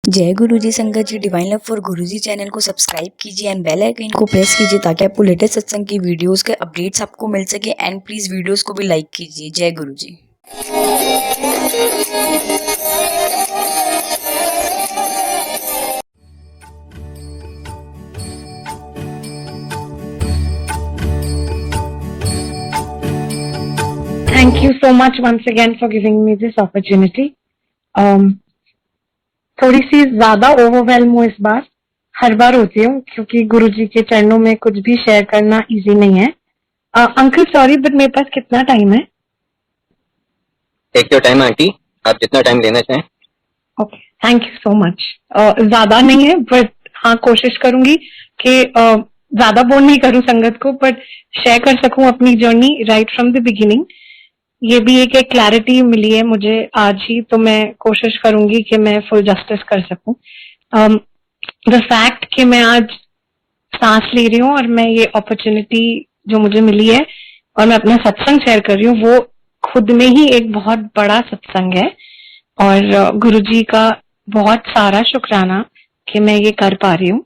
जय गुरुजी संगत जी। Divine love for Guruji channel को सब्सक्राइब कीजिए एंड बेल आइकन को प्रेस कीजिए ताकि आपको लेटेस्ट सत्संग की वीडियोस के अपडेट्स आपको मिल सके। एंड प्लीज वीडियोस को भी लाइक कीजिए। जय गुरुजी। Thank you so much once again for giving me this opportunity. थोड़ी सी ज्यादा ओवरवेल्म हूँ इस बार, हर बार होती हूँ क्योंकि गुरुजी के चरणों में कुछ भी शेयर करना इजी नहीं है। अंकल सॉरी बट मेरे पास कितना टाइम है? टेक योर टाइम आंटी, आप जितना टाइम लेना चाहें। Okay, thank you so much. ज्यादा नहीं है बट हाँ कोशिश करूंगी कि ज्यादा बोर नहीं करूं संगत को, बट शेयर कर सकूं अपनी journey right from the beginning. ये भी एक क्लैरिटी मिली है मुझे आज ही, तो मैं कोशिश करूंगी कि मैं फुल जस्टिस कर सकूं। द फैक्ट कि मैं आज सांस ले रही हूँ और मैं ये अपॉर्चुनिटी जो मुझे मिली है और मैं अपना सत्संग शेयर कर रही हूँ, वो खुद में ही एक बहुत बड़ा सत्संग है और गुरुजी का बहुत सारा शुक्राना कि मैं ये कर पा रही हूँ।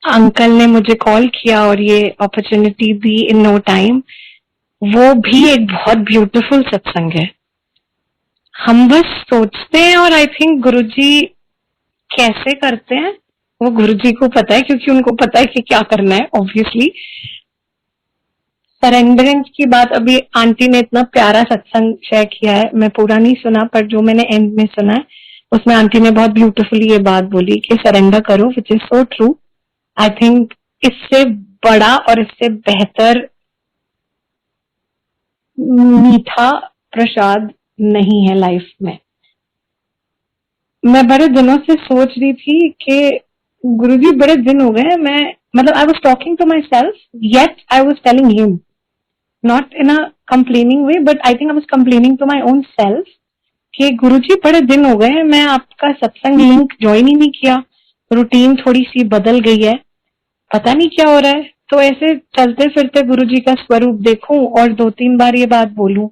अंकल ने मुझे कॉल किया और ये अपॉर्चुनिटी दी इन नो टाइम, वो भी एक बहुत ब्यूटीफुल सत्संग है। हम बस सोचते हैं और आई थिंक गुरुजी कैसे करते हैं वो गुरुजी को पता है, क्योंकि उनको पता है कि क्या करना है। ऑब्वियसली सरेंडरेंस की बात अभी आंटी ने इतना प्यारा सत्संग शेयर किया है, मैं पूरा नहीं सुना पर जो मैंने एंड में सुना है उसमें आंटी ने बहुत ब्यूटीफुली ये बात बोली कि सरेंडर करो, which is so true. I think इससे बड़ा और इससे बेहतर मीठा प्रसाद नहीं है लाइफ में। मैं बड़े दिनों से सोच रही थी कि गुरुजी बड़े दिन हो गए, मैं मतलब I was talking to myself yet I was telling him, not in a complaining way but I think I was complaining to my own self कि गुरुजी बड़े दिन हो गए, मैं आपका सत्संग लिंक ज्वाइन ही नहीं किया, रूटीन थोड़ी सी बदल गई है, पता नहीं क्या हो रहा है। तो ऐसे चलते फिरते गुरुजी का स्वरूप देखूं और 2-3 बार ये बात बोलूं,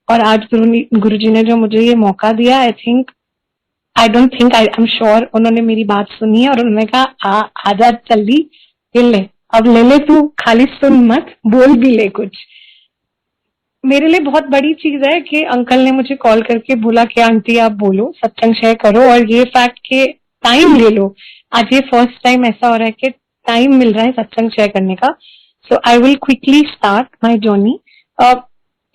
और आज गुरुजी ने जो मुझे ये मौका दिया, I don't think I am sure उन्होंने मेरी बात सुनी है और उन्होंने कहा आजा जल्दी ये ले, अब ले ले, तू खाली सुन मत, बोल भी ले कुछ। मेरे लिए बहुत बड़ी चीज है कि अंकल ने मुझे कॉल करके बोला कि आंटी आप बोलो, सत्संग शेयर करो, और ये फैक्ट के टाइम ले लो। आज ये फर्स्ट टाइम ऐसा हो रहा है कि टाइम मिल रहा है सत्संग शेयर करने का। So I will quickly start my journey.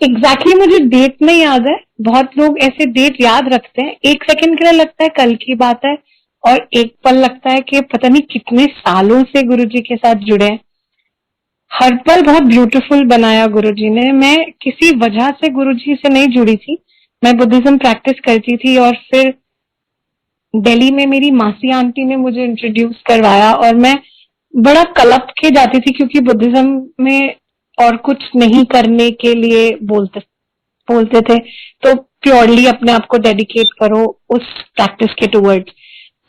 Exactly मुझे डेट नहीं याद है, बहुत लोग ऐसे डेट याद रखते हैं, एक सेकंड के लिए लगता है कल की बात है और एक पल लगता है कि पता नहीं कितने सालों से गुरुजी के साथ जुड़े हैं। हर पल बहुत ब्यूटीफुल बनाया गुरुजी ने। मैं किसी वजह से गुरुजी से नहीं जुड़ी थी, मैं बुद्धिज्म प्रैक्टिस करती थी और फिर दिल्ली में मेरी मासी आंटी ने मुझे इंट्रोड्यूस करवाया और मैं बड़ा कलप के जाती थी क्योंकि बुद्धिज्म में और कुछ नहीं करने के लिए बोलते थे, तो प्योरली अपने आप को डेडिकेट करो उस प्रैक्टिस के टुवर्ड्स।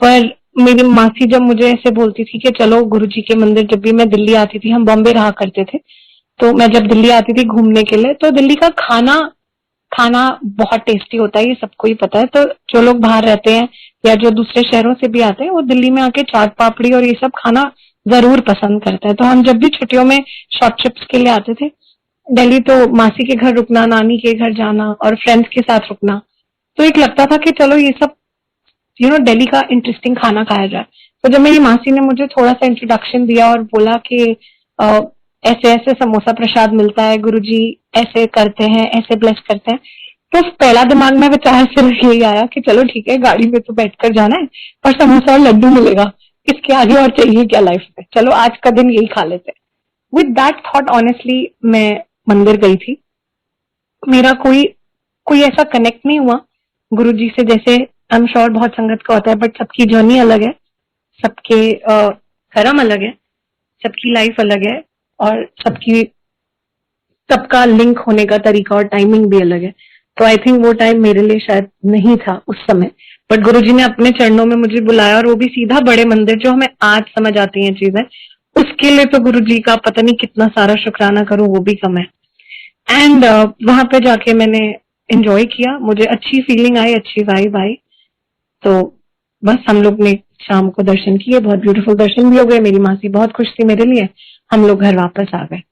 पर मेरी मासी जब मुझे ऐसे बोलती थी कि चलो गुरुजी के मंदिर, जब भी मैं दिल्ली आती थी, हम बॉम्बे रहा करते थे, तो मैं जब दिल्ली आती थी घूमने के लिए, तो दिल्ली का खाना बहुत टेस्टी होता है, ये सबको ही पता है। तो जो लोग बाहर रहते हैं या जो दूसरे शहरों से भी आते हैं, वो दिल्ली में आके चाट पापड़ी और ये सब खाना जरूर पसंद करते हैं। तो हम जब भी छुट्टियों में शॉर्ट ट्रिप्स के लिए आते थे दिल्ली, तो मासी के घर रुकना, नानी के घर जाना और फ्रेंड्स के साथ रुकना, तो एक लगता था कि चलो ये सब दिल्ली का इंटरेस्टिंग खाना खाया जाए। तो जब मेरी मासी ने मुझे थोड़ा सा इंट्रोडक्शन दिया और बोला कि ऐसे ऐसे समोसा प्रसाद मिलता है, गुरुजी ऐसे करते हैं, ऐसे ब्लेस करते हैं, तो पहला दिमाग में विचार सिर्फ यही आया कि चलो ठीक है, गाड़ी में तो बैठकर जाना है पर समोसा और लड्डू मिलेगा, इसके आगे और चाहिए क्या लाइफ में, चलो आज का दिन यही खा लेते हैं। विद दैट थॉट ऑनेस्टली मैं मंदिर गई थी। मेरा कोई ऐसा कनेक्ट नहीं हुआ गुरुजी से, जैसे आई एम श्योर बहुत संगत का होता है, बट सबकी जर्नी अलग है, सबके कर्म अलग है, सबकी लाइफ अलग है और सबका लिंक होने का तरीका और टाइमिंग भी अलग है। तो आई थिंक वो टाइम मेरे लिए शायद नहीं था उस समय, बट गुरुजी ने अपने चरणों में मुझे बुलाया और वो भी सीधा बड़े मंदिर, जो हमें आज समझ आती हैं चीजें, उसके लिए तो गुरुजी का पता नहीं कितना सारा शुक्राना करूं वो भी कम है। एंड वहां पे जाके मैंने एंजॉय किया, मुझे अच्छी फीलिंग आई, अच्छी वाइब आई। तो बस हम लोग ने शाम को दर्शन किए, बहुत ब्यूटीफुल दर्शन भी हो गए, मेरी मासी बहुत खुश थी मेरे लिए, हम लोग घर वापस आ गए।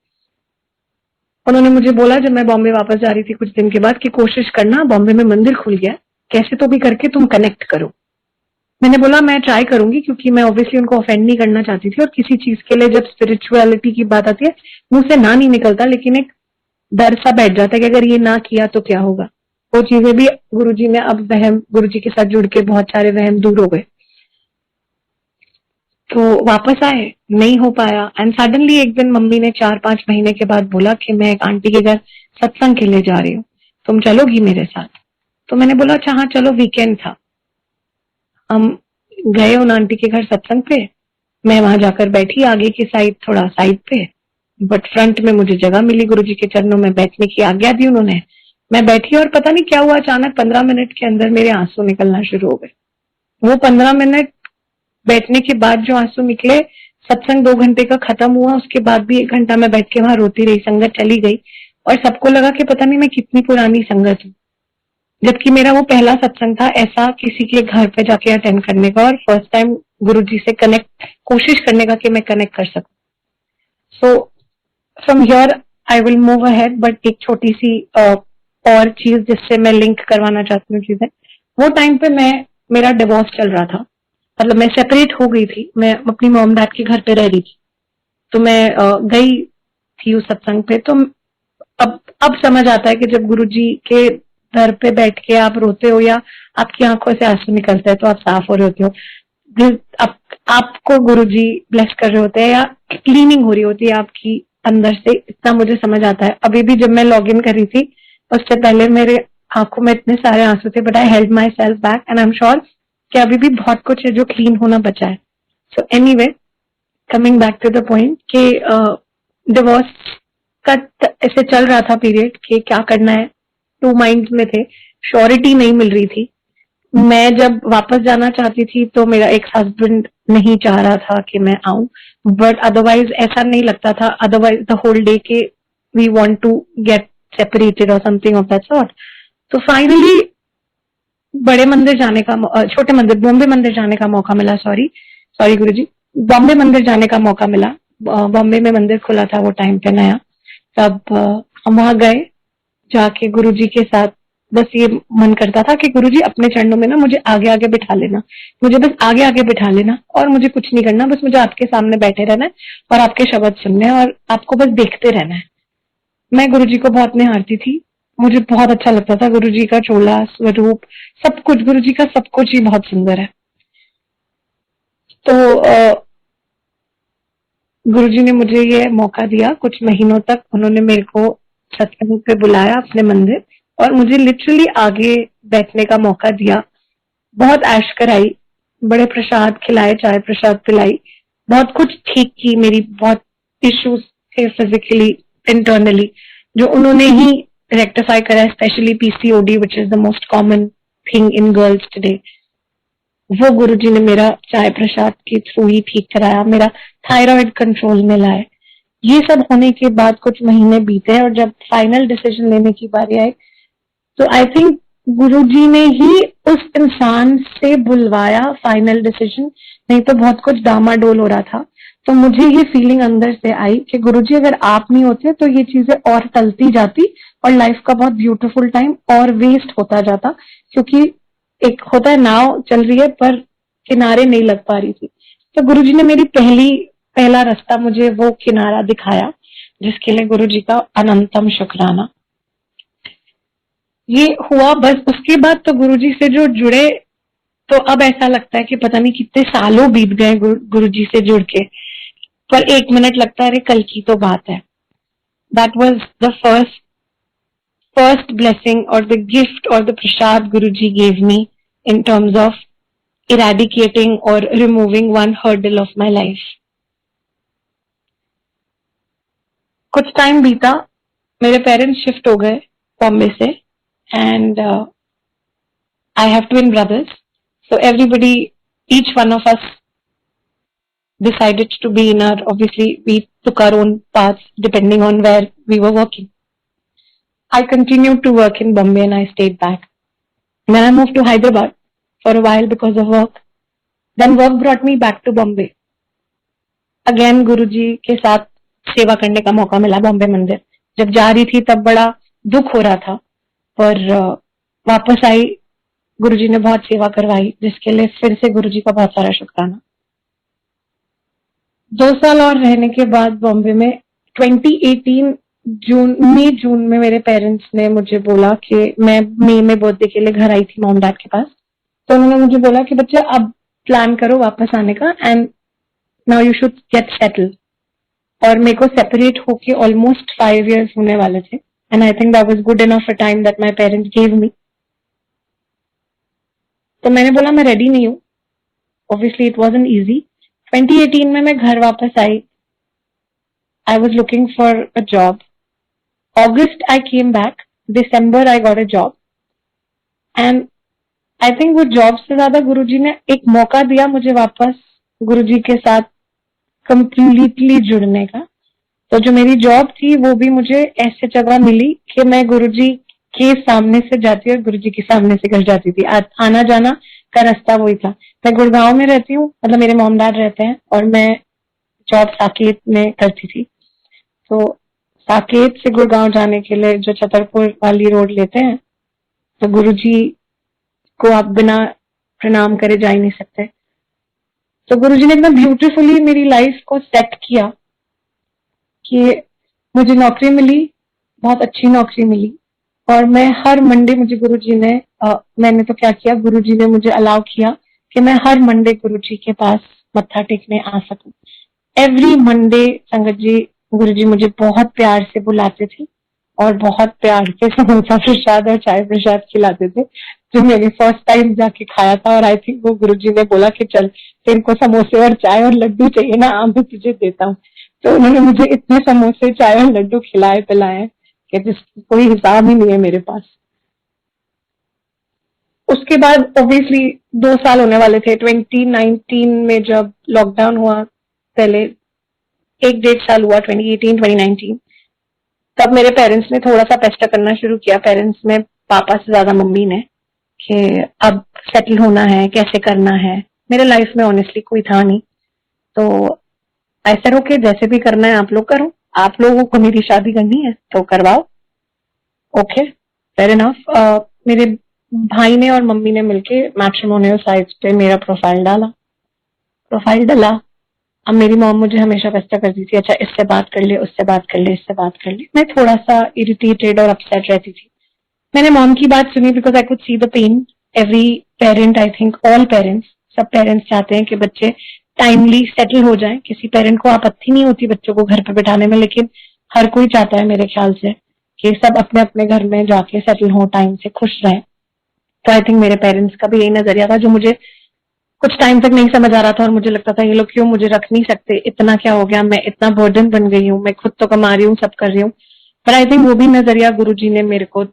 उन्होंने मुझे बोला जब मैं बॉम्बे वापस जा रही थी कुछ दिन के बाद कि कोशिश करना, बॉम्बे में मंदिर खुल गया, कैसे तो भी करके तुम कनेक्ट करो। मैंने बोला मैं ट्राई करूंगी, क्योंकि मैं ऑब्वियसली उनको ऑफेंड नहीं करना चाहती थी, और किसी चीज के लिए जब स्पिरिचुअलिटी की बात आती है मुंह से ना नहीं निकलता, लेकिन एक डर सा बैठ जाता है कि अगर ये ना किया तो क्या होगा। वो चीजें भी गुरुजी ने अब वहम, गुरुजी के साथ जुड़ के बहुत सारे वहम दूर हो गए, तो वापस आए, नहीं हो पाया। एंड सडनली एक दिन मम्मी ने 4-5 महीने के बाद बोला कि मैं एक आंटी के घर सत्संग के लिए जा रही हूँ, तुम चलोगी मेरे साथ? तो मैंने बोला अच्छा हाँ चलो, वीकेंड था। हम गए उन आंटी के घर सत्संग पे, मैं वहां जाकर बैठी आगे की साइड, थोड़ा साइड पे, बट फ्रंट में मुझे जगह मिली, गुरुजी के चरणों में बैठने की आज्ञा दी उन्होंने। मैं बैठी और पता नहीं क्या हुआ, अचानक 15 मिनट के अंदर मेरे आंसू निकलना शुरू हो गए। वो 15 मिनट बैठने के बाद जो आंसू निकले, सत्संग 2 घंटे का खत्म हुआ, उसके बाद भी 1 घंटा मैं बैठ के वहां रोती रही, संगत चली गई और सबको लगा कि पता नहीं मैं कितनी पुरानी संगत हूँ, जबकि मेरा वो पहला सत्संग था ऐसा किसी के घर पे जाके अटेंड करने का, और फर्स्ट टाइम गुरुजी से कनेक्ट कोशिश करने का कि मैं कनेक्ट कर सकूं। So from here I will move ahead, but एक छोटी सी और चीज जिससे मैं लिंक करवाना चाहती हूँ चीजें, वो टाइम पे मेरा डिवोर्स चल रहा था, मतलब मैं सेपरेट हो गई थी, मैं अपनी मॉम डैड के घर पे रह रही थी, तो मैं गई थी उस सत्संग पे। तो अब समझ आता है कि जब गुरुजी के दर पे बैठ के आप रोते हो या आपकी आंखों से आंसू निकलते हैं तो आप साफ हो रहे होते हो, आपको गुरुजी ब्लेस कर रहे होते हैं या क्लीनिंग हो रही होती है आपकी अंदर से, इतना मुझे समझ आता है। अभी भी जब मैं लॉग इन कर रही थी उससे पहले मेरे आंखों में इतने सारे आंसू थे, but I held my self back and I am sure कि अभी भी बहुत कुछ है जो क्लीन होना बचा है। So anyway, coming back to the point कि डिवोर्स का ऐसे चल रहा था पीरियड कि क्या करना है, 2 माइंड्स में थे, श्योरिटी नहीं मिल रही थी। मैं जब वापस जाना चाहती थी तो मेरा एक हस्बैंड नहीं चाह रहा था कि मैं आऊं, बट अदरवाइज ऐसा नहीं लगता था, अदरवाइज द होल डे के we want to get separated और समथिंग ऑफ दैट सॉर्ट। तो फाइनली बड़े मंदिर जाने का, छोटे मंदिर, बॉम्बे मंदिर जाने का मौका मिला, सॉरी गुरुजी, बॉम्बे मंदिर जाने का मौका मिला। बॉम्बे में मंदिर खुला था वो टाइम पे नया, तब हम वहां गए, जाके गुरुजी के साथ बस ये मन करता था कि गुरुजी अपने चरणों में ना मुझे आगे आगे बिठा लेना, मुझे बस आगे आगे बिठा लेना और मुझे कुछ नहीं करना, बस मुझे आपके सामने बैठे रहना है और आपके शब्द सुनने हैं और आपको बस देखते रहना है। मैं गुरुजी को बहुत निहारती थी, मुझे बहुत अच्छा लगता था गुरुजी का चोला, स्वरूप, सब कुछ, गुरुजी का सब कुछ ही बहुत सुंदर है। तो गुरुजी ने मुझे ये मौका दिया, कुछ महीनों तक उन्होंने मेरे को सत्संग पे बुलाया अपने मंदिर और मुझे लिटरली आगे बैठने का मौका दिया। बहुत ऐश कराई, बड़े प्रसाद खिलाए, चाय प्रसाद पिलाई, बहुत कुछ ठीक की, मेरी बहुत इश्यूज थे फिजिकली, इंटरनली, जो उन्होंने ही रेक्टिफाई करा, specially PCOD which is the most common thing in girls today. वो गुरुजी ने मेरा चाय प्रसाद के थ्रू ही ठीक कराया, मेरा थायराइड कंट्रोल में लाए। ये सब होने के बाद कुछ महीने बीते और जब फाइनल डिसीजन लेने की बारी आई तो आई थिंक गुरुजी ने ही उस इंसान से बुलवाया फाइनल डिसीजन, नहीं तो बहुत कुछ डामाडोल हो रहा था। तो मुझे ये फीलिंग अंदर से आई कि गुरुजी अगर आप नहीं होते तो ये चीजें और टलती जाती और लाइफ का बहुत ब्यूटीफुल टाइम और वेस्ट होता जाता, क्योंकि एक होता है नाव चल रही है पर किनारे नहीं लग पा रही थी। तो गुरुजी ने मेरी पहला रास्ता मुझे वो किनारा दिखाया, जिसके लिए गुरुजी का अनंतम शुक्राना। ये हुआ, बस उसके बाद तो गुरुजी से जो जुड़े तो अब ऐसा लगता है कि पता नहीं कितने सालों बीत गए गुरुजी से जुड़ के, पर 1 मिनट लगता है अरे कल की तो बात है। That was the first blessing और द गिफ्ट और the Prasad Guruji gave me in terms of eradicating or removing one hurdle of my life. कुछ टाइम बीता, मेरे पेरेंट्स शिफ्ट हो गए बॉम्बे से and I have twin brothers, so everybody, each one of us decided to be in our, obviously we took our own paths depending on where we were working. I continued to work in Bombay and I stayed back. Then I moved to Hyderabad for a while because of work. Then work brought me back to Bombay. Again Guruji के साथ सेवा करने का मौका मिला बॉम्बे मंदिर। जब जा रही थी तब बड़ा दुख हो रहा था, पर वापस आई, गुरुजी ने बहुत सेवा करवाई, जिसके लिए फिर से गुरुजी का बहुत सारा शुक्राना। 2 साल और रहने के बाद बॉम्बे में 2018 मई जून में मेरे पेरेंट्स ने मुझे बोला कि मैं मई में बर्थडे के लिए घर आई थी मॉम डैड के पास। तो उन्होंने मुझे बोला कि बच्चे अब प्लान करो वापस आने का, and now you should get settle. और मेरे को सेपरेट होके ऑलमोस्ट 5 years होने वाले थे, and I think that was good enough a time that my parents give me. तो मैंने बोला मैं रेडी नहीं हूँ। Obviously it wasn't easy. 2018 में मैं घर वापस आई। I was looking for a job. August I came back, December I got a job, and I think वो जॉब से ज्यादा गुरुजी ने एक मौका दिया मुझे वापस गुरुजी के साथ कंप्लीटली जुड़ने का। तो जो मेरी जॉब थी वो भी मुझे ऐसे जगह मिली कि मैं गुरुजी के सामने से जाती और गुरुजी के सामने से घर जाती थी। आना जाना का रास्ता वही था। मैं गुड़गांव में रहती हूँ, मतलब मेरे मॉम डैड रहते हैं, और मैं जॉब साकेत में करती थी। तो साकेत से गुड़गांव जाने के लिए जो छतरपुर वाली रोड लेते हैं, तो गुरुजी को आप बिना प्रणाम करे जा ही नहीं सकते। तो गुरुजी ने इतना ब्यूटीफुली मेरी लाइफ को सेट किया कि मुझे नौकरी मिली, बहुत अच्छी नौकरी मिली। और मैं हर मंडे, मुझे गुरुजी ने मैंने तो क्या किया, गुरुजी ने मुझे अलाउ किया कि मैं हर मंडे गुरुजी के पास मत्था टेकने आ सकूं। एवरी मंडे संगत जी, गुरुजी मुझे बहुत प्यार से बुलाते थे और बहुत प्यार से समोसा प्रसाद और चाय प्रसाद खिलाते थे, जो मैंने फर्स्ट टाइम जाके खाया था। और आई थिंक वो गुरुजी ने बोला कि चल तेरे को समोसे और चाय और लड्डू चाहिए ना, मैं तुझे देता हूँ। तो उन्होंने मुझे इतने समोसे, चाय और लड्डू खिलाए पिलाए कि जिसका कोई हिसाब ही नहीं है मेरे पास। उसके बाद ऑब्वियसली 2 साल होने वाले थे। 2019 में जब लॉकडाउन हुआ, पहले 1-1.5 साल हुआ, 2018-2019, तब मेरे पेरेंट्स ने थोड़ा सा पेस्टर करना शुरू किया। पेरेंट्स में पापा से ज्यादा मम्मी ने, कि अब सेटल होना है, कैसे करना है। मेरे लाइफ में ऑनेस्टली कोई था नहीं, तो ऐसे रो के जैसे भी करना है आप लोग करो, आप लोगों को मेरी शादी करनी है तो करवाओ। Okay, fair enough. मेरे भाई ने और मम्मी ने मिलके मैट्रिमोनियल साइट्स पे मेरा प्रोफाइल डाला। अब मेरी मॉम मुझे हमेशा पेस्टर करती थी, अच्छा इससे बात कर ले, उससे बात कर ले, इससे बात कर ले। मैं थोड़ा सा इरिटेटेड और अपसेट रहती थी। मैंने मॉम की बात सुनी, because I could see the pain. Every parent, I think all parents, सब पेरेंट्स चाहते हैं कि बच्चे टाइमली सेटल हो जाएं। किसी पेरेंट को आपत्ति नहीं होती बच्चों को घर पे बैठाने में, लेकिन हर कोई चाहता है मेरे ख्याल से कि सब अपने अपने घर में जाके सेटल हो, टाइम से खुश रहें। तो आई थिंक मेरे पेरेंट्स का भी यही नजरिया था, जो मुझे कुछ टाइम तक नहीं समझ आ रहा था। और मुझे लगता था ये लोग क्यों मुझे रख नहीं सकते, इतना क्या हो गया, मैं इतना बर्डन बन गई हूँ, मैं खुद तो कमा रही हूँ, सब कर रही हूँ। पर आई थिंक वो भी नजरिया गुरुजी ने मेरे को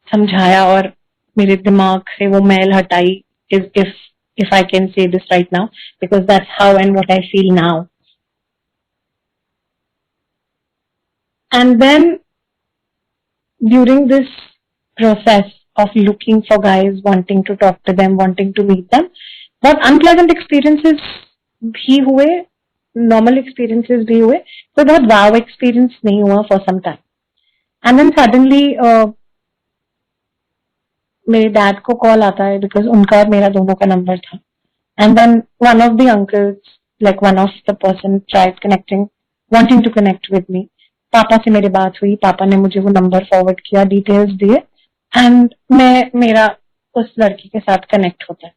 समझाया और मेरे दिमाग से वो मैल हटाई। if I can say this right now, because that's how and what I feel now. And then during this process of looking for guys, wanting to talk to them, wanting to meet them, बहुत unpleasant experiences भी हुए, normal experiences भी हुए, तो बहुत wow experience नहीं हुआ for some time. And then suddenly मेरे डैड को कॉल आता है, बिकॉज उनका और मेरा दोनों का नंबर था। And then one of the uncles, like one of the person tried connecting, wanting to connect with me. पापा से मेरी बात हुई, पापा ने मुझे वो नंबर फॉरवर्ड किया, डिटेल्स दिए, एंड मेरा उस लड़की के साथ कनेक्ट होता है।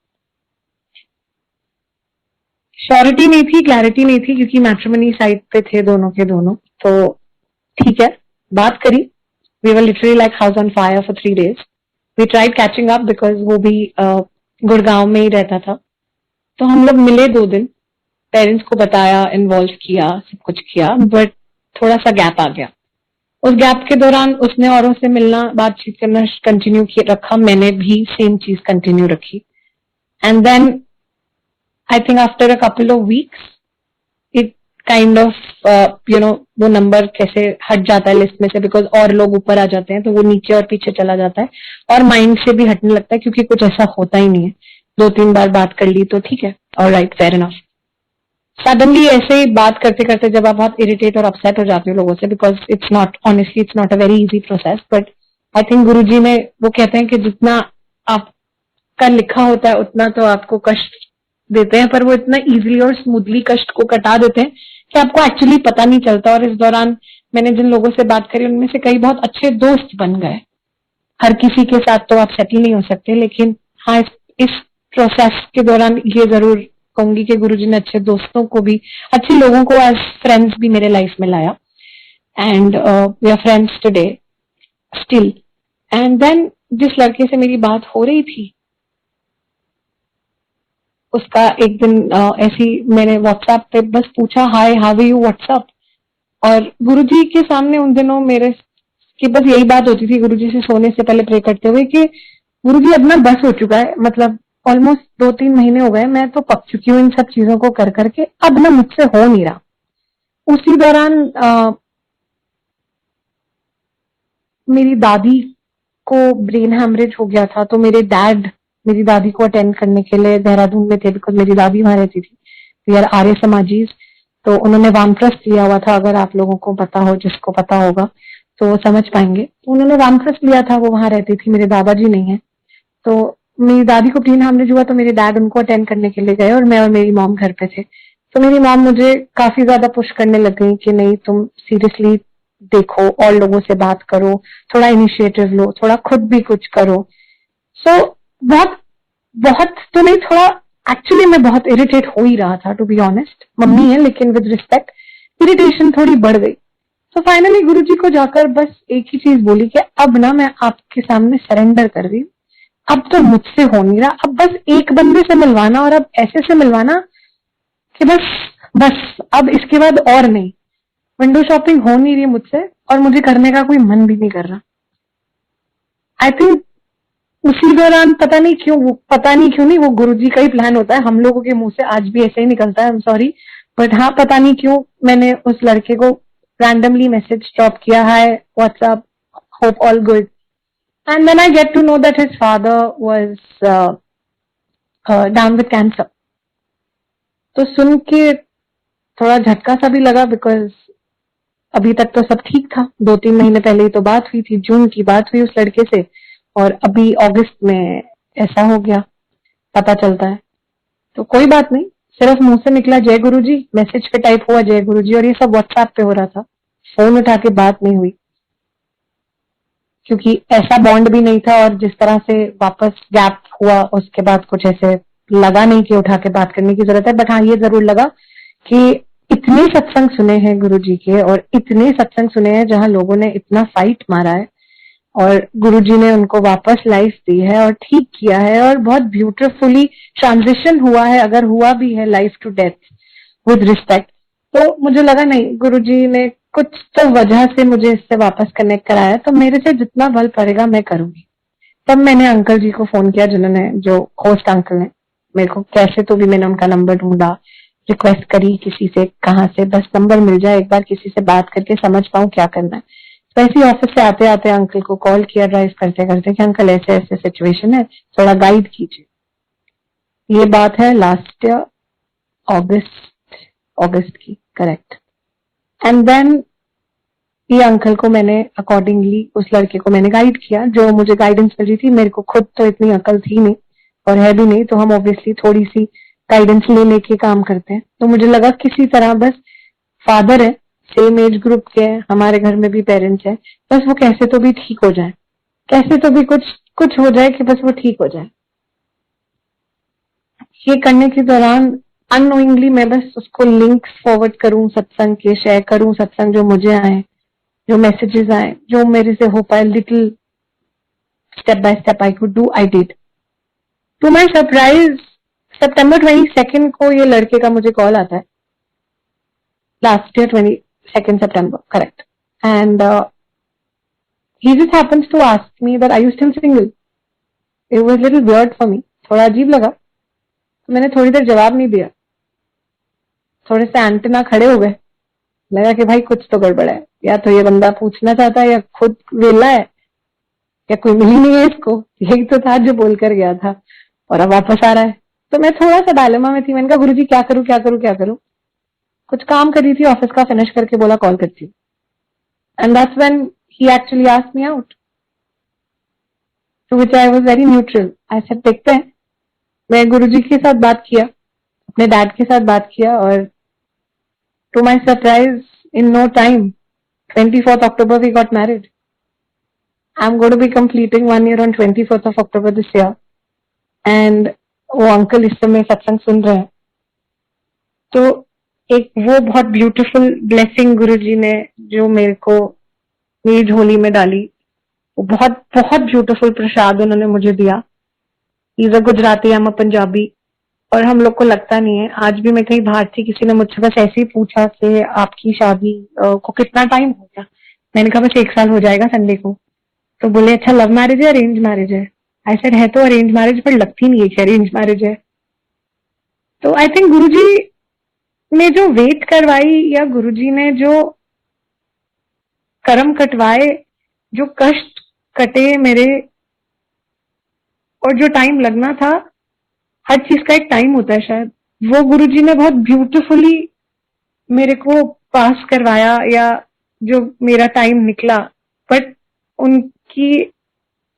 श्योरिटी नहीं थी, क्लैरिटी नहीं थी, क्योंकि मैट्रिमोनी साइट पे थे दोनों के दोनों। तो ठीक है, बात करी। We were literally like house on fire for 3 days. We tried catching up, because वो भी गुड़गांव में ही रहता था। तो हम लोग मिले 2 दिन, पेरेंट्स को बताया, इन्वॉल्व किया, सब कुछ किया, बट थोड़ा सा गैप आ गया। उस गैप के दौरान उसने औरों से मिलना, बातचीत करना कंटिन्यू रखा, मैंने भी सेम चीज कंटिन्यू रखी। And then I think after a couple of weeks it kind of वो नंबर कैसे हट जाता है लिस्ट में से, बिकॉज और लोग ऊपर आ जाते हैं, तो वो नीचे और पीछे चला जाता है और माइंड से भी हटने लगता है, क्योंकि कुछ ऐसा होता ही नहीं है। 2-3 बार बात कर ली तो ठीक है, ऑलराइट, फेयर इनफ। सडनली ऐसे ही बात करते करते जब आप बहुत इरिटेट और अपसेट हो जाते हो लोगों से, because it's not, honestly it's not a very easy process, but I think Guruji ने, वो कहते हैं कि जितना आपका लिखा होता है उतना तो आपको कष्ट देते हैं, पर वो इतना इजीली और स्मूथली कष्ट को कटा देते हैं कि आपको एक्चुअली पता नहीं चलता। और इस दौरान मैंने जिन लोगों से बात करी उनमें से कई बहुत अच्छे दोस्त बन गए। हर किसी के साथ तो आप सेटल नहीं हो सकते, लेकिन हाँ, इस प्रोसेस के दौरान ये जरूर कहूंगी कि गुरुजी ने अच्छे दोस्तों को भी, अच्छे लोगों को एज फ्रेंड्स भी मेरे लाइफ में लाया, and we are friends today still. And then जिस लड़के से मेरी बात हो रही थी, उसका एक दिन ऐसी मैंने व्हाट्सएप पे बस पूछा, hi how are you, WhatsApp. और गुरुजी के सामने उन दिनों मेरे की बस यही बात होती थी, गुरुजी से सोने से पहले प्रे करते हुए कि गुरुजी अब ना बस हो चुका है, मतलब ऑलमोस्ट 2-3 महीने हो गए, मैं तो पक चुकी हूँ इन सब चीजों को कर करके, अब ना मुझसे हो नहीं रहा। उसी दौरान मेरी दादी को ब्रेन हैमरेज हो गया था, तो मेरे डैड मेरी दादी को अटेंड करने के लिए देहरादून में थे, बिकॉज मेरी दादी वहां रहती थी, वी आर आर्य समाजीज। तो उन्होंने वानप्रस्थ लिया हुआ था, अगर आप लोगों को पता हो, जिसको पता होगा तो वो समझ पाएंगे। तो उन्होंने वानप्रस्थ लिया था, वो वहां रहती थी, मेरे दादाजी नहीं है। तो मेरी दादी को ब्रेन हैमरेज हुआ, तो मेरे डैड उनको अटेंड करने के लिए गए और मैं और मेरी मॉम घर पे थे। तो मेरी मॉम मुझे काफी ज्यादा पुश करने लग गई कि नहीं, तुम सीरियसली देखो और लोगों से बात करो, थोड़ा इनिशिएटिव लो, थोड़ा खुद भी कुछ करो। सो बहुत बहुत तो नहीं, थोड़ा एक्चुअली मैं बहुत इरिटेट हो ही रहा था, टू बी ऑनेस्ट। मम्मी है लेकिन विद रिस्पेक्ट इरिटेशन थोड़ी बढ़ गई। तो फाइनली गुरुजी को जाकर बस एक ही चीज बोली कि अब ना मैं आपके सामने सरेंडर कर रही हूँ, अब तो मुझसे हो नहीं रहा, अब बस एक बंदे से मिलवाना, और अब ऐसे से मिलवाना कि बस बस अब इसके बाद और नहीं, विंडो शॉपिंग हो नहीं रही मुझसे और मुझे करने का कोई मन भी नहीं कर रहा। आई थिंक उसी दौरान पता नहीं क्यों नहीं, वो गुरुजी का ही प्लान होता है, हम लोगों के मुंह से आज भी ऐसे ही निकलता है, आई एम सॉरी, बट हाँ, पता नहीं क्यों मैंने उस लड़के को रैंडमली मैसेज ड्रॉप किया, hi WhatsApp, hope all good, and then I get to know that his father was down with cancer. तो सुन के थोड़ा झटका सा भी लगा, बिकॉज अभी तक तो सब ठीक था, 2-3 महीने पहले ही तो बात हुई थी, जून की बात हुई उस लड़के से, और अभी अगस्त में ऐसा हो गया, पता चलता है। तो कोई बात नहीं, सिर्फ मुंह से निकला जय गुरुजी, मैसेज पे टाइप हुआ जय गुरुजी, और ये सब व्हाट्सएप पे हो रहा था, फोन उठा के बात नहीं हुई, क्योंकि ऐसा बॉन्ड भी नहीं था, और जिस तरह से वापस गैप हुआ उसके बाद कुछ ऐसे लगा नहीं कि उठा के बात करने की जरूरत है। बट हाँ, ये जरूर लगा कि इतने सत्संग सुने हैं गुरुजी के, और इतने सत्संग सुने हैं जहां लोगों ने इतना फाइट मारा है, और गुरुजी ने उनको वापस लाइफ दी है और ठीक किया है, और बहुत ब्यूटीफुली ट्रांजिशन हुआ है, अगर हुआ भी है life to death with respect. तो मुझे लगा नहीं, गुरुजी ने कुछ तो वजह से मुझे इससे वापस कनेक्ट कराया, तो मेरे से जितना बल पड़ेगा मैं करूंगी। तब मैंने अंकल जी को फोन किया, जिन्होंने, जो होस्ट अंकल ने, मेरे को कैसे तो भी मैंने उनका नंबर ढूंढा, रिक्वेस्ट करी किसी से, कहाँ से बस नंबर मिल जाए, एक बार किसी से बात करके समझ पाऊं क्या करना है। तो ऐसे ऑफिस से आते आते अंकल को कॉल किया, ड्राइव करते करते, कि अंकल ऐसे ऐसे सिचुएशन है, थोड़ा गाइड कीजिए। ये बात है लास्ट ईयर अगस्त की, करेक्ट। एंड देन ये अंकल को मैंने अकॉर्डिंगली, उस लड़के को मैंने गाइड किया, जो मुझे गाइडेंस मिल रही थी। मेरे को खुद तो इतनी अकल थी नहीं और है भी नहीं, तो हम ऑब्वियसली थोड़ी सी गाइडेंस ले लेके काम करते हैं। तो मुझे लगा किसी तरह, बस फादर है, सेम एज ग्रुप के हैं, हमारे घर में भी पेरेंट्स हैं, बस वो कैसे तो भी ठीक हो जाए, कैसे तो भी कुछ हो जाए कि बस वो ठीक हो जाए। ये करने के दौरान अननोइंगली मैं बस उसको लिंक फॉरवर्ड करूं सत्संग के, शेयर करूं सत्संग जो मुझे आए, जो मैसेजेस आए, जो मेरे से हो पाए, little step by step I could do, I did. To my surprise सितंबर 22 को ये लड़के का मुझे कॉल आता है, last year 22 September, correct. And he just happens to ask me that are you still single? It was little weird for me, थोड़ा अजीब लगा, तो मैंने थोड़ी देर जवाब नहीं दिया, थोड़े से एंटेना खड़े हो गए, लगा कि भाई कुछ तो गड़बड़ है, या तो ये बंदा पूछना चाहता है, या खुद वेला है, या कोई मिली नहीं है इसको, यही तो था जो बोल कर गया था। और अब वापस आ रहा है। तो मैं थोड़ा सा डायलेमा में थी। मैंने कहा गुरुजी क्या करूं क्या करूं क्या करूं। कुछ काम कर रही थी ऑफिस का, फिनिश करके बोला कॉल करती हूँ। And that's when he actually asked me out, to which I was very neutral. I said देखते हैं। मैं गुरुजी के साथ बात किया, अपने डैड के साथ बात किया, और to my surprise in no time 24th October we got married. I'm going to be completing 1 year on 24th of October this year. And वो अंकल इस समय सत्संग सुन रहे हैं। तो एक वो बहुत ब्यूटीफुल ब्लेसिंग गुरुजी ने जो मेरे को मेरी झोली में डाली, वो बहुत बहुत ब्यूटीफुल प्रसाद उन्होंने मुझे दिया। Is a Gujarati, I am a Punjabi, और हम लोग को लगता नहीं है। आज भी मैं कहीं बाहर थी, किसी ने मुझसे बस ऐसे ही पूछा कि आपकी शादी को कितना टाइम हो गया। मैंने कहा बस 1 साल हो जाएगा संडे को। तो बोले अच्छा लव मैरिज है अरेंज मैरिज है? आई सेड है तो अरेंज मैरिज, पर लगती नहीं है कि अरेंज मैरिज है। तो आई थिंक गुरुजी ने जो वेट करवाई, या गुरुजी ने जो कर्म कटवाए, जो कष्ट कटे मेरे, और जो टाइम लगना था, हर चीज का एक टाइम होता है शायद, वो गुरुजी ने बहुत ब्यूटीफुली मेरे को पास करवाया, या जो मेरा टाइम निकला। बट उनकी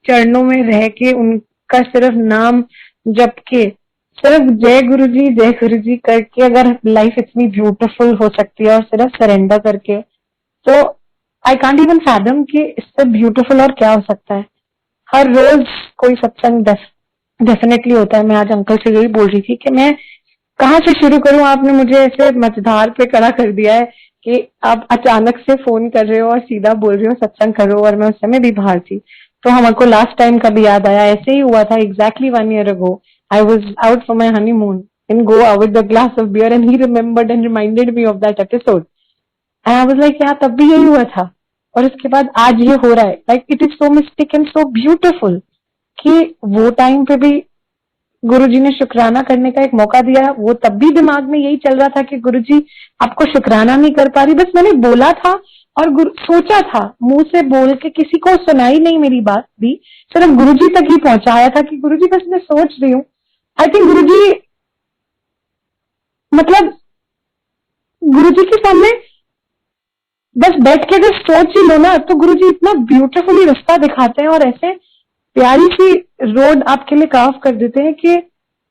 चरणों में रह के, उनका सिर्फ नाम जप के, सिर्फ जय गुरुजी करके अगर लाइफ इतनी ब्यूटीफुल हो सकती है, और सिर्फ सरेंडर करके, तो आई कांट इवन फैथम कि इससे ब्यूटीफुल और क्या हो सकता है। हर रोज कोई सत्संग डेफिनेटली होता है। मैं आज अंकल से यही बोल रही थी कि मैं कहाँ से शुरू करूं। आपने मुझे ऐसे मझधार पे खड़ा कर दिया है कि आप अचानक से फोन कर रहे हो और सीधा बोल रहे हो सत्संग करो, और मैं उस समय भी बाहर थी। तो हमको लास्ट टाइम का भी याद आया। ऐसे ही हुआ था exactly 1 year ago. I was out for my honeymoon in Goa with a glass of beer, and he remembered and reminded me of that episode. And I was like, यार तब भी यही हुआ था, और इसके बाद आज ये हो रहा है। Like it is so mystic and so beautiful कि वो टाइम पे भी गुरुजी ने शुक्राना करने का एक मौका दिया। वो तब भी दिमाग में यही चल रहा था कि गुरुजी आपको शुक्राना नहीं कर पा रही। बस मैंने बोला था और सोचा था, मुंह से बोल के किसी को सुनाई नहीं मेरी बात भी, सिर्फ गुरुजी तक ही पहुंचाया था कि गुरुजी बस मैं सोच रही हूँ। आई थिंक गुरुजी, मतलब गुरुजी के सामने बस बैठ के अगर सोच ही लो ना, तो गुरुजी इतना ब्यूटीफुली रास्ता दिखाते हैं, और ऐसे प्यारी सी रोड आपके लिए कार्व कर देते हैं कि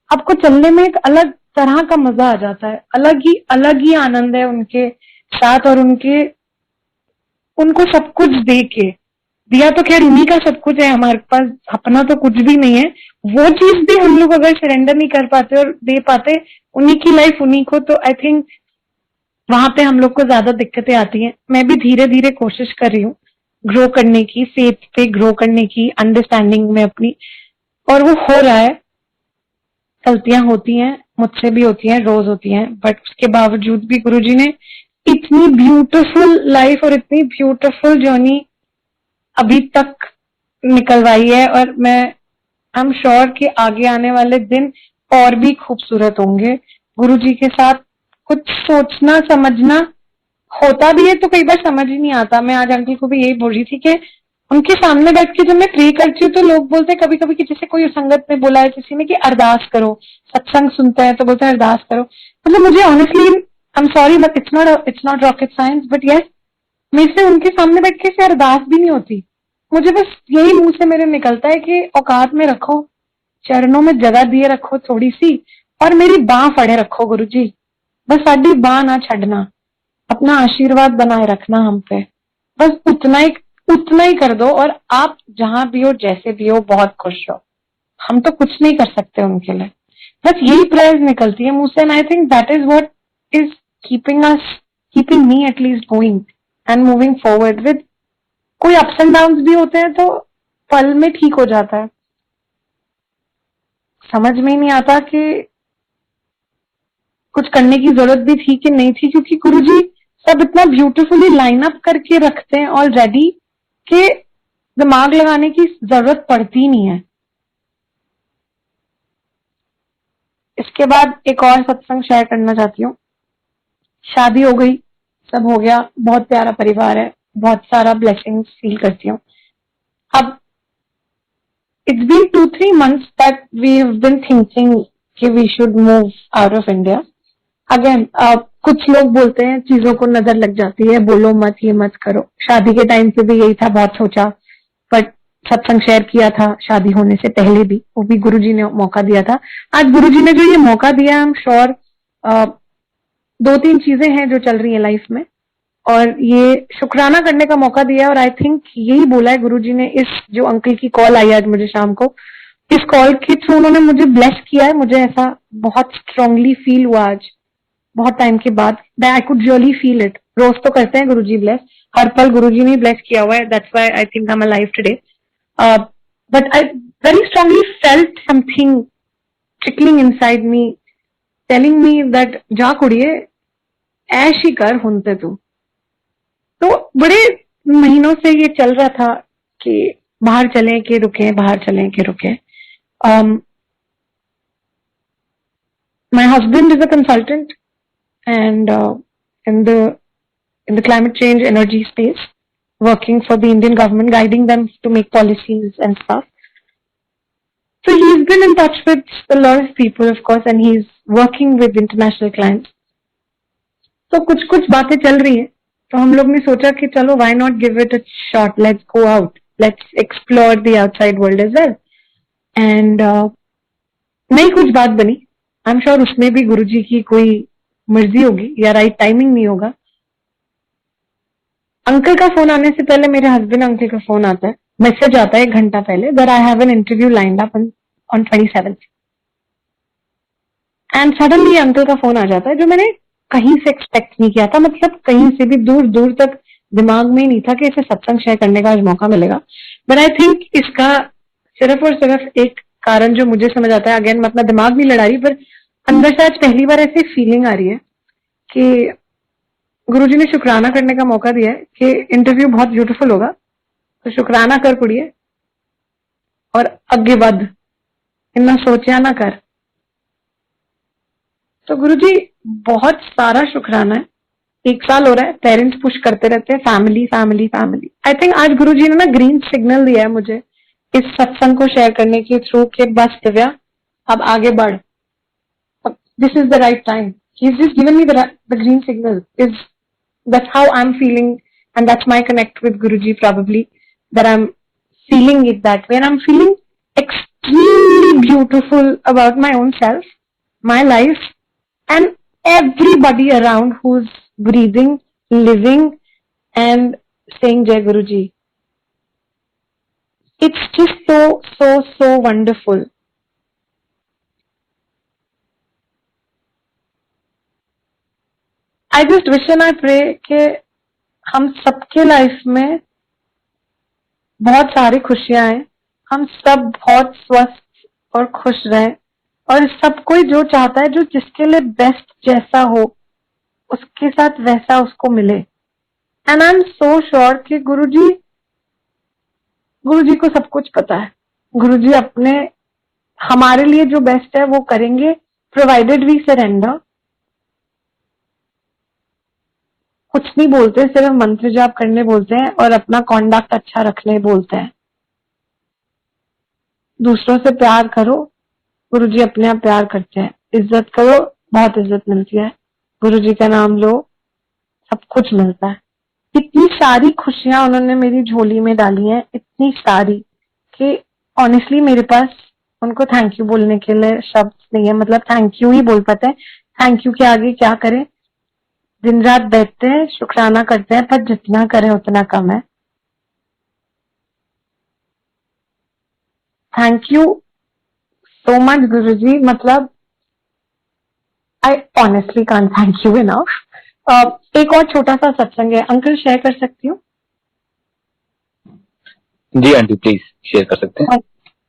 आपको चलने में एक अलग तरह का मजा आ जाता है। अलग ही आनंद है उनके साथ, और उनको सब कुछ दे के दिया। तो खैर उन्हीं का सब कुछ है, हमारे पास अपना तो कुछ भी नहीं है। वो चीज भी हम लोग अगर सरेंडर नहीं कर पाते और दे पाते उन्हीं की लाइफ उन्हीं को, तो आई थिंक वहां पे हम लोग को ज्यादा दिक्कतें आती हैं। मैं भी धीरे धीरे कोशिश कर रही हूँ ग्रो करने की, फेथ पे ग्रो करने की, अंडरस्टैंडिंग में अपनी, और वो हो रहा है। गलतियां होती हैं, मुझसे भी होती हैं, रोज होती हैं, बट उसके बावजूद भी गुरुजी ने इतनी ब्यूटीफुल लाइफ और इतनी ब्यूटीफुल जर्नी अभी तक निकलवाई है। और मैं आई एम श्योर कि आगे आने वाले दिन और भी खूबसूरत होंगे। गुरुजी के साथ कुछ सोचना समझना होता भी है तो कई बार समझ ही नहीं आता। मैं आज अंकल को भी यही बोल रही थी कि उनके सामने बैठ के जब मैं प्रे करती हूँ तो लोग बोलते हैं कभी कभी कि जैसे कोई संगत में बोला है किसी ने कि अरदास करो, सत्संग सुनते हैं तो बोलते हैं अरदास करो। मतलब मुझे honestly I am sorry but it's not rocket science, but yes मेरे से उनके सामने बैठ के अरदास भी नहीं होती। मुझे बस यही मुंह से मेरे निकलता है कि औकात में रखो, चरणों में जगह दिए रखो थोड़ी सी, और मेरी बाह फड़े रखो गुरुजी, बस साडी बाह ना छड़ना, अपना आशीर्वाद बनाए रखना हम पे, बस उतना ही कर दो। और आप जहां भी हो जैसे भी हो बहुत खुश हो। हम तो कुछ नहीं कर सकते उनके लिए, बस यही प्रेयर्स निकलती है मुंह से। And I think that is what is keeping me at least going and moving forward with. कोई अप्स एंड डाउन्स भी होते हैं तो पल में ठीक हो जाता है। समझ में ही नहीं आता कि कुछ करने की जरूरत भी थी कि नहीं थी, क्योंकि गुरुजी सब इतना ब्यूटीफुली लाइन अप करके रखते हैं ऑलरेडी कि दिमाग लगाने की जरूरत पड़ती नहीं है। इसके बाद एक और सत्संग शेयर करना चाहती हूँ। शादी हो गई, सब हो गया, बहुत प्यारा परिवार है, बहुत सारा ब्लेसिंग्स फील करती हूँ। अब it's been 2-3 months that we've been thinking कि we should move out of India. Again, कुछ लोग बोलते हैं चीजों को नजर लग जाती है, बोलो मत, ये मत करो. शादी के टाइम पे भी यही था, बहुत सोचा, बट सत्संग शेयर किया था शादी होने से पहले भी, वो भी गुरुजी ने मौका दिया था. आज गुरुजी ने जो ये मौका दिया, आई एम श्योर 2-3 चीजें हैं जो चल रही है लाइफ में, और ये शुक्राना करने का मौका दिया. और आई थिंक यही बोला है गुरुजी ने. इस जो अंकल की कॉल आई आज मुझे शाम को, इस कॉल के थ्रू उन्होंने मुझे ब्लेस किया है. मुझे ऐसा बहुत स्ट्रांगली फील हुआ आज, बहुत टाइम के बाद. I could really feel it. रोज तो करते हैं गुरुजी ब्लेस, हर पल गुरुजी ने ब्लेस किया हुआ है. That's why I think I am alive today. But I very strongly felt something trickling inside me, telling me that जा कुड़िए, ऐश ही कर हुनते तू. तो बड़े महीनों से ये चल रहा था कि बाहर चलें कि रुके, बाहर चलें कि रुके. My husband is a consultant and in the climate change energy space, working for the Indian government, guiding them to make policies and stuff. So he's been in touch with a lot of people, of course, and he's working with international clients. So कुछ बातें चल रही हैं, तो हम लोग ने सोचा कि चलो why not give it a shot, let's go out, let's explore the outside world as well. And नई कुछ बात बनी. I'm sure उसमें भी गुरुजी की कोई मर्जी होगी या राइट टाइमिंग नहीं होगा. अंकल का फोन आने से पहले मेरे हस्बैंड अंकल का फोन आता है, मैसेज आता है 1 घंटा पहले, that I have an interview lined up on 27th. And suddenly uncle का फोन आ जाता है, जो मैंने कहीं से एक्सपेक्ट नहीं किया था. मतलब कहीं से भी दूर दूर तक दिमाग में ही नहीं था कि इसे सत्संग शेयर करने का आज मौका मिलेगा. बट आई थिंक इसका सिर्फ और सिर्फ एक कारण जो मुझे समझ आता है, अगेन मैं अपना दिमाग नहीं लड़ा रही, पर अंदर से आज पहली बार ऐसी फीलिंग आ रही है कि गुरुजी ने शुक्राना करने का मौका दिया है कि इंटरव्यू बहुत ब्यूटीफुल होगा, तो शुक्राना कर कुड़िए और आगे बढ़, इतना सोचा ना कर. तो गुरुजी बहुत सारा शुक्राना है. 1 साल हो रहा है, पेरेंट्स पुश करते रहते हैं, family family family. I think आज गुरुजी ने ना ग्रीन सिग्नल दिया है मुझे इस सत्संग को शेयर करने के थ्रू कि बस दिव्या अब आगे बढ़, this is the right time. He is just given me the green signal. Is that's how I'm feeling, and that's my connect with Guruji probably, that I'm feeling it that way, and I'm feeling extremely beautiful about my own self, my life, and everybody around who's breathing, living, and saying Jai Guruji. It's just so wonderful. I just wish and I pray कि हम सबके life में बहुत सारी खुशियां आए, हम सब बहुत स्वस्थ और खुश रहें, और सब कोई जो चाहता है, जो जिसके लिए बेस्ट जैसा हो, उसके साथ वैसा उसको मिले. And I am so sure कि गुरुजी को सब कुछ पता है. गुरुजी अपने हमारे लिए जो बेस्ट है वो करेंगे, प्रोवाइडेड वी सरेंडर. कुछ नहीं बोलते, सिर्फ मंत्र जाप करने बोलते हैं और अपना कॉन्डक्ट अच्छा रखने बोलते हैं. दूसरों से प्यार करो, गुरुजी अपने आप प्यार करते हैं. इज्जत करो, बहुत इज्जत मिलती है. गुरुजी का नाम लो, सब कुछ मिलता है. इतनी सारी खुशियां उन्होंने मेरी झोली में डाली हैं, इतनी सारी कि ऑनेस्टली मेरे पास उनको थैंक यू बोलने के लिए शब्द नहीं है. मतलब थैंक यू ही बोल पाते हैं. थैंक यू के आगे क्या करें. दिन रात बैठते हैं, शुक्राना करते हैं, पर जितना करें उतना कम है. थैंक यू सो मच गुरुजी. मतलब I honestly can't thank you enough. एक और छोटा सा सत्संग है, अंकल शेयर कर सकती हूँ? जी आंटी प्लीज शेयर कर सकते हैं.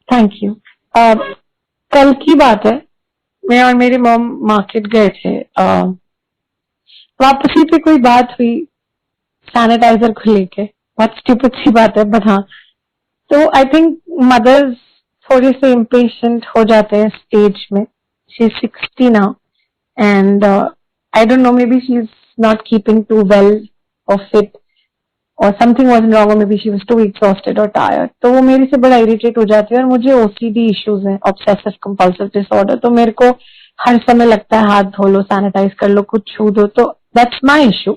Thank you. कल की बात है, मैं और मेरी मॉम मार्केट गए थे. वापसी पे कोई बात हुई सैनिटाइजर को लेके. बहुत स्टूपिड सी बात है, बट हाँ. तो आई थिंक मदर्स थोड़े से इम्पेशेंट हो जाते हैं स्टेज में. She is 60 now and I don't know, maybe she is not keeping too well off it, और something was wrong, maybe she was too exhausted और tired, तो वो मेरे से बड़ा इरिटेट हो जाती है। और मुझे ओसीडी इश्यूज हैं, ऑब्सेसिव कंपल्सिव डिसऑर्डर, तो मेरे को हर समय लगता है हाथ धो लो, सैनिटाइज कर लो, कुछ छू दो, तो that's my issue.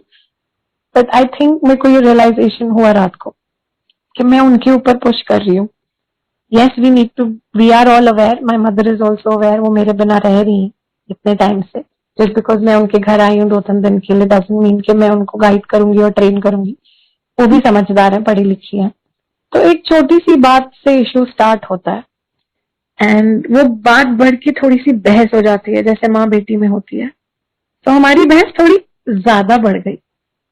But I think मेरे को ये रियलाइजेशन हुआ रात को कि मैं उनके ऊपर पुश कर रही हूँ। Yes, we are all aware, my mother is also aware, वो मेरे बिना रह रही है इतने टाइम से। जस्ट बिकॉज मैं उनके घर आई हूँ 2-3 दिन के लिए डजंट मीन कि मैं उनको गाइड करूंगी और ट्रेन करूंगी। वो भी समझदार है, पढ़ी लिखी है। तो एक छोटी सी बात से इशू स्टार्ट होता है एंड वो बात बढ़ के थोड़ी सी बहस हो जाती है, जैसे माँ बेटी में होती है। तो हमारी बहस थोड़ी ज्यादा बढ़ गई।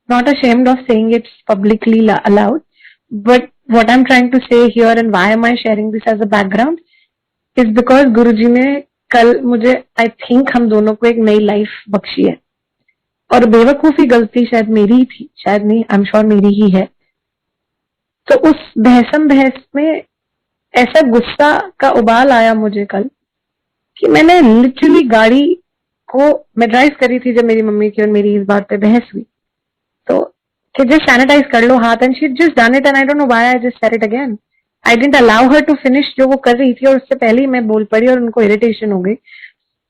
Not ashamed of saying it's publicly allowed, but what I'm trying to say here and why am I sharing this as a background is because गुरुजी ने कल मुझे, आई थिंक हम दोनों को एक नई लाइफ बख्शी है। और बेवकूफी गलती शायद मेरी ही थी, शायद नहीं, आई एम श्योर मेरी ही है। तो उस बहस में ऐसा गुस्सा का उबाल आया मुझे कल कि मैंने लिटरली गाड़ी को, मैं ड्राइव कर रही थी जब मेरी मम्मी की और मेरी इस बात पे बहस हुई, तो कि जस्ट सैनिटाइज कर लो हाथ, and she just done it and I don't know why I just said it again. I didn't allow her to finish जो वो कर रही थी, और उससे पहले ही मैं बोल पड़ी और उनको इरिटेशन हो गई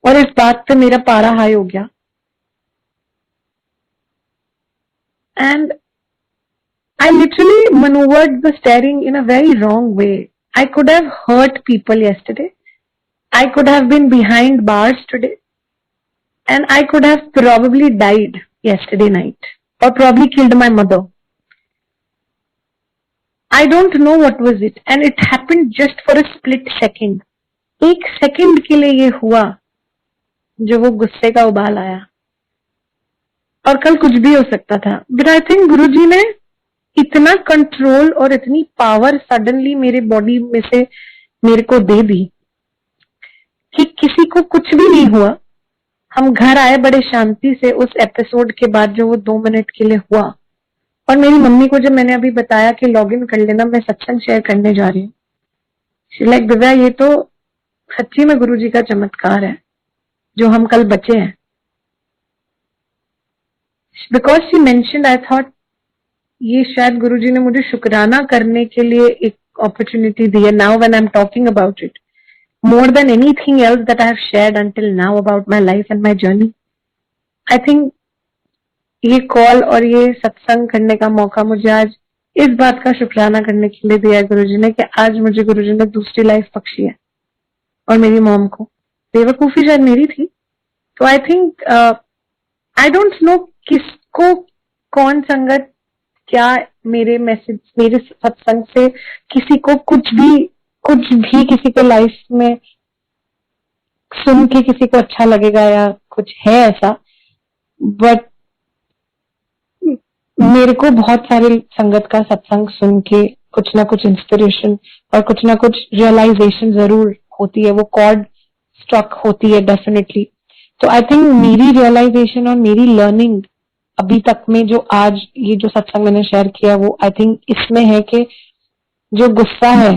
और इस बात पे मेरा पारा हाई हो गया। And I literally maneuvered the steering in a very wrong way. I could have hurt people yesterday. I could have been behind bars today. And I could have probably died yesterday night. Or probably killed my mother. I don't know what was it. And it happened just for a split second. एक second के लिए ये हुआ जो वो गुस्से का उबाल आया। और कल कुछ भी हो सकता था। But I think गुरुजी ने इतना कंट्रोल और इतनी पावर सडनली मेरे बॉडी में से मेरे को दे दी कि किसी को कुछ भी नहीं हुआ। हम घर आए बड़े शांति से उस एपिसोड के बाद जो वो 2 मिनट के लिए हुआ। और मेरी मम्मी को जब मैंने अभी बताया कि लॉग इन कर लेना, मैं सत्संग शेयर करने जा रही हूँ, लाइक दिव्या ये तो सच्ची में गुरुजी का चमत्कार है जो हम कल बचे हैं। Because she mentioned, I thought ये शायद गुरुजी ने मुझे शुक्राना करने के लिए एक अपॉर्चुनिटी दी है। Now when I am talking about it more than anything else that I have shared until now about my life and my journey, I think ये कॉल और ये सत्संग करने का मौका मुझे आज इस बात का शुक्राना करने के लिए दिया है गुरुजी ने कि आज मुझे गुरुजी ने दूसरी लाइफ बख्शी है। और मेरी मॉम को बेवकूफी शायद मेरी थी। तो आई थिंक आई डोंट नो किसको कौन संगत क्या मेरे मैसेज, मेरे सत्संग से किसी को कुछ भी किसी के लाइफ में सुन के किसी को अच्छा लगेगा या कुछ है ऐसा। बट मेरे को बहुत सारे संगत का सत्संग सुन के कुछ ना कुछ इंस्पिरेशन और कुछ ना कुछ रियलाइजेशन जरूर होती है, वो कॉर्ड स्ट्रक होती है डेफिनेटली। तो आई थिंक मेरी रियलाइजेशन और मेरी लर्निंग अभी तक में जो आज ये जो सत्संग मैंने शेयर किया वो आई थिंक इसमें है कि जो गुस्सा है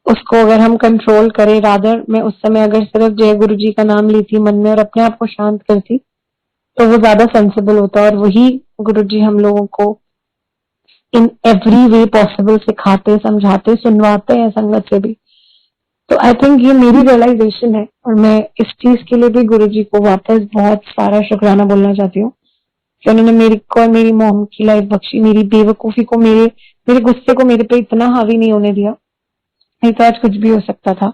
उसको अगर हम कंट्रोल करें, रादर मैं उस समय अगर सिर्फ जय गुरु जी का नाम लेती मन में और अपने आप को शांत करती तो वो ज्यादा सेंसिबल होता। और वही गुरु जी हम लोगों को इन एवरी वे पॉसिबल सिखाते, समझाते, सुनवाते हैं संगत से भी। तो आई थिंक ये मेरी रियलाइजेशन है और मैं इस चीज के लिए भी गुरु जी को वापस बहुत सारा शुक्राना बोलना चाहती हूँ कि उन्होंने मेरी को और मेरी मॉम की लाइफ बख्शी, मेरी बेवकूफी को, मेरे गुस्से को मेरे पे इतना हावी नहीं होने दिया, नहीं तो आज कुछ भी हो सकता था।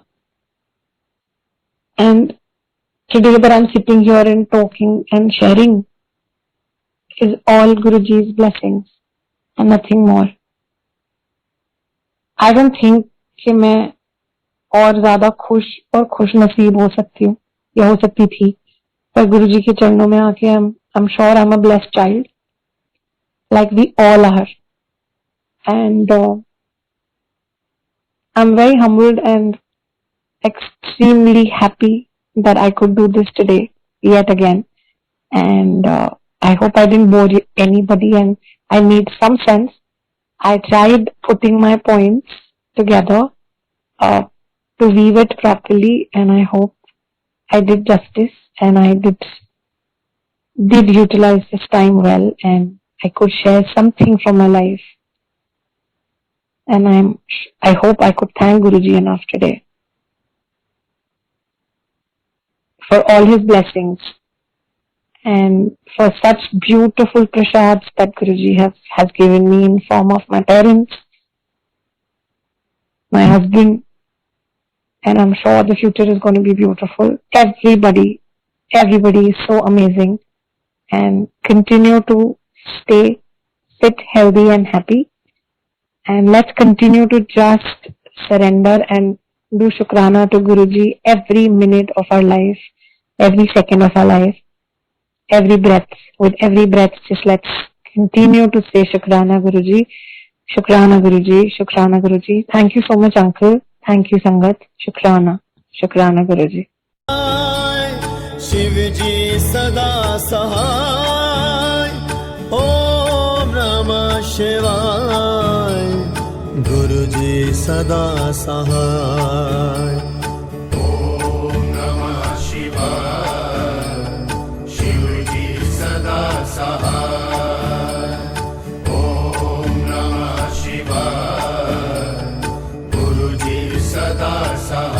And today that I am sitting here and talking and sharing is all Guruji's blessings and nothing more. I don't think कि मैं और ज्यादा खुश और खुश नसीब हो सकती हूँ या हो सकती थी, पर गुरुजी के चरणों में आके I'm sure I'm a blessed child, like we all are. And I'm very humbled and extremely happy that I could do this today yet again. And I hope I didn't bore anybody and I made some sense. I tried putting my points together to weave it properly, and I hope I did justice and I did utilize this time well, and I could share something from my life And I hope I could thank Guruji enough today for all his blessings and for such beautiful prasads that Guruji has given me in form of my parents, my husband, and I'm sure the future is going to be beautiful. Everybody is so amazing, and continue to stay fit, healthy and happy. And let's continue to just surrender and do Shukrana to Guruji every minute of our life, every second of our life, every breath. With every breath, just let's continue to say Shukrana Guruji, Shukrana Guruji, Shukrana Guruji. Thank you so much, Uncle. Thank you, Sangat. Shukrana, Shukrana Guruji. Shivji सदा सहाय ओम नमः शिवाय गुरुजी सदा सहाय ओम नमः शिवाय शिवजी सदा सहाय ओम नमः शिवाय गुरुजी सदा सहाय